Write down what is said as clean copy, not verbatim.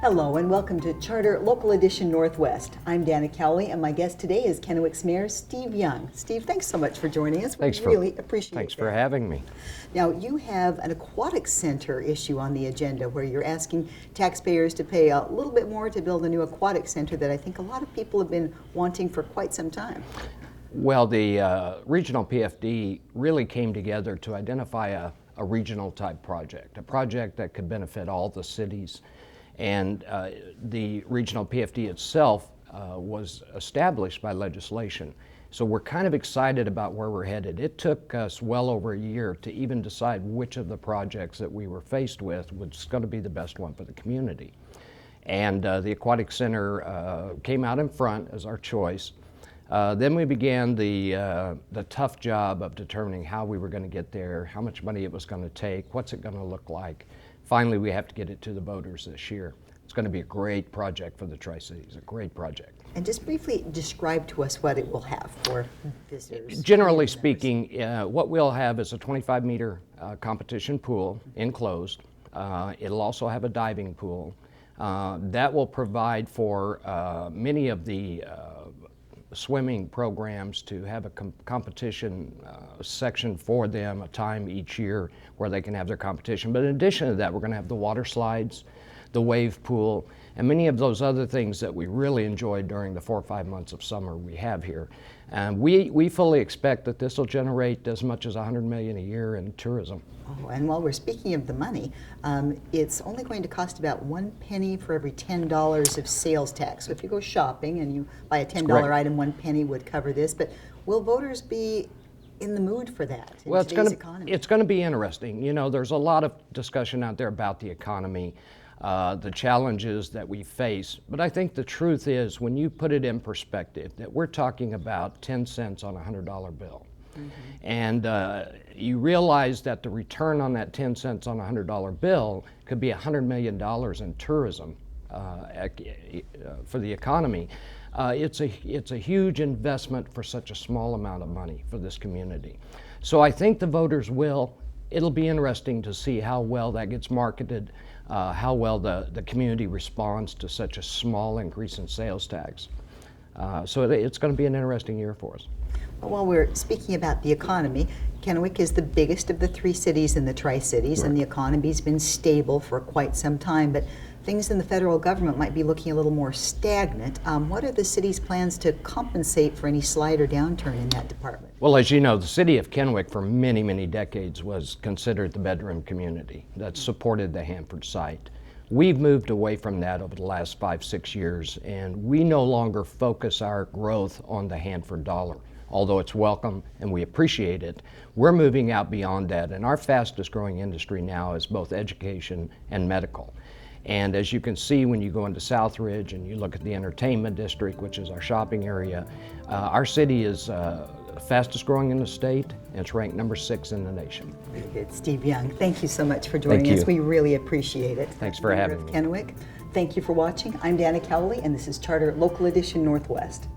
Hello and welcome to Charter Local Edition Northwest. I'm Dana Cowley and my guest today is Kennewick's Mayor Steve Young. Steve, thanks so much for joining us. We really appreciate it. Thanks for having me. Now, you have an aquatic center issue on the agenda where you're asking taxpayers to pay a little bit more to build a new aquatic center that I think a lot of people have been wanting for quite some time. Well, the regional PFD really came together to identify a regional type project, a project that could benefit all the cities. And the regional PFD itself was established by legislation. So we're kind of excited about where we're headed. It took us well over a year to even decide which of the projects that we were faced with was going to be the best one for the community. And the Aquatic Center came out in front as our choice. Then we began the tough job of determining how we were going to get there, how much money it was going to take, what's it going to look like. Finally, we have to get it to the voters this year. It's going to be a great project for the Tri-Cities, a great project. And just briefly describe to us what it will have for visitors. Generally speaking, what we'll have is a 25-meter competition pool, enclosed. It'll also have a diving pool. That will provide for many of the swimming programs to have a competition section for them, a time each year where they can have their competition. But in addition to that, we're going to have the water slides, the wave pool, and many of those other things that we really enjoyed during the 4 or 5 months of summer we have here. And we fully expect that this will generate as much as $100 million a year in tourism. Oh, and while we're speaking of the money, it's only going to cost about 1 penny for every $10 of sales tax. So if you go shopping and you buy a $10 item, 1 penny would cover this. But will voters be in the mood for that in today's economy? It's going to be interesting. You know, there's a lot of discussion out there about the economy, the challenges that we face. But I think the truth is, when you put it in perspective, that we're talking about 10 cents on a $100 bill. Mm-hmm. And you realize that the return on that 10 cents on a $100 bill could be $100 million in tourism for the economy. It's a huge investment for such a small amount of money for this community. So I think the voters will. It'll be interesting to see how well that gets marketed, how well the community responds to such a small increase in sales tax. So it's going to be an interesting year for us. Well, while we're speaking about the economy, Kennewick is the biggest of the 3 cities in the Tri-Cities, and the economy's been stable for quite some time, but things in the federal government might be looking a little more stagnant. What are the city's plans to compensate for any slide or downturn in that department? Well, as you know, the city of Kennewick for many, many decades was considered the bedroom community that supported the Hanford site. We've moved away from that over the last 5, 6 years, and we no longer focus our growth on the Hanford dollar. Although it's welcome and we appreciate it, we're moving out beyond that, and our fastest growing industry now is both education and medical. And as you can see when you go into Southridge and you look at the entertainment district, which is our shopping area, our city is fastest growing in the state, and it's ranked number 6 in the nation. Very good. Steve Young, thank you so much for joining us. We really appreciate it. Thanks for having me. Kennewick. Thank you for watching. I'm Dana Cowley, and this is Charter Local Edition Northwest.